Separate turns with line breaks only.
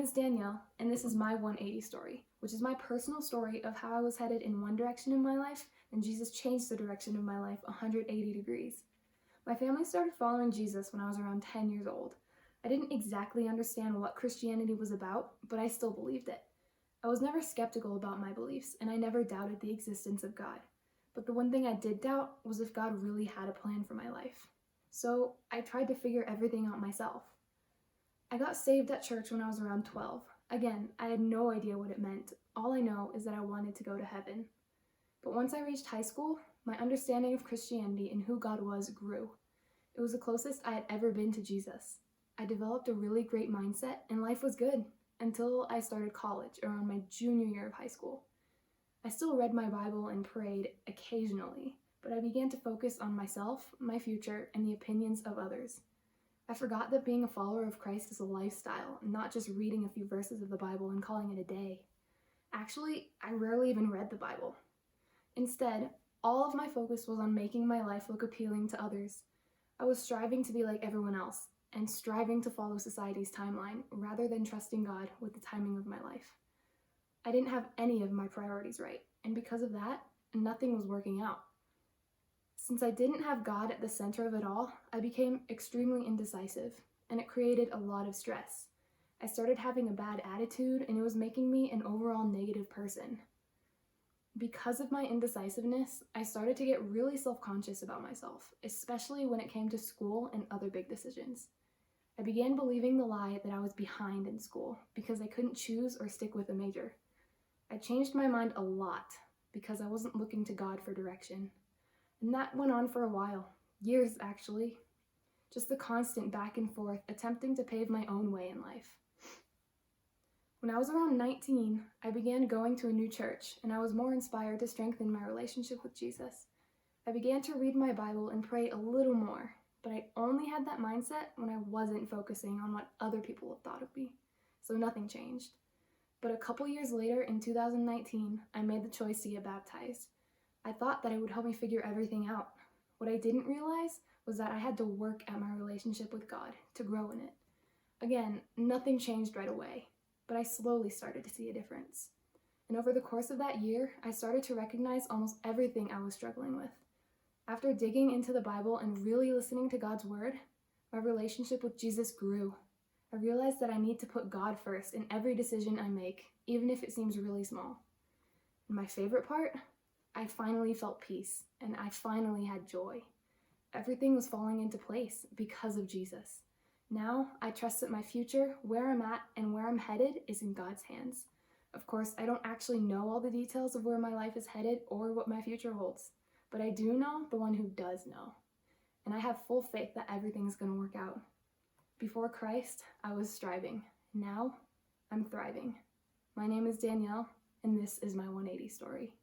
is Danielle, and this is my 180 story, which is my personal story of how I was headed in one direction in my life, and Jesus changed the direction of my life 180 degrees. My family started following Jesus when I was around 10 years old. I didn't exactly understand what Christianity was about, but I still believed it. I was never skeptical about my beliefs, and I never doubted the existence of God. But the one thing I did doubt was if God really had a plan for my life. So I tried to figure everything out myself. I got saved at church when I was around 12. Again, I had no idea what it meant. All I know is that I wanted to go to heaven. But once I reached high school, my understanding of Christianity and who God was grew. It was the closest I had ever been to Jesus. I developed a really great mindset, and life was good until I started college around my junior year of high school. I still read my Bible and prayed occasionally, but I began to focus on myself, my future, and the opinions of others. I forgot that being a follower of Christ is a lifestyle, not just reading a few verses of the Bible and calling it a day. Actually, I rarely even read the Bible. Instead, all of my focus was on making my life look appealing to others. I was striving to be like everyone else, and striving to follow society's timeline, rather than trusting God with the timing of my life. I didn't have any of my priorities right, and because of that, nothing was working out. Since I didn't have God at the center of it all, I became extremely indecisive, and it created a lot of stress. I started having a bad attitude, and it was making me an overall negative person. Because of my indecisiveness, I started to get really self-conscious about myself, especially when it came to school and other big decisions. I began believing the lie that I was behind in school because I couldn't choose or stick with a major. I changed my mind a lot because I wasn't looking to God for direction. And that went on for a while, years actually. Just the constant back and forth, attempting to pave my own way in life. When I was around 19, I began going to a new church, and I was more inspired to strengthen my relationship with Jesus. I began to read my Bible and pray a little more, but I only had that mindset when I wasn't focusing on what other people have thought of me, so nothing changed. But a couple years later, in 2019, I made the choice to get baptized. I thought that it would help me figure everything out. What I didn't realize was that I had to work at my relationship with God to grow in it. Again, nothing changed right away, but I slowly started to see a difference. And over the course of that year, I started to recognize almost everything I was struggling with. After digging into the Bible and really listening to God's word, my relationship with Jesus grew. I realized that I need to put God first in every decision I make, even if it seems really small. And my favorite part? I finally felt peace, and I finally had joy. Everything was falling into place because of Jesus. Now, I trust that my future, where I'm at, and where I'm headed is in God's hands. Of course, I don't actually know all the details of where my life is headed or what my future holds, but I do know the one who does know. And I have full faith that everything's going to work out. Before Christ, I was striving. Now, I'm thriving. My name is Danielle, and this is my 180 story.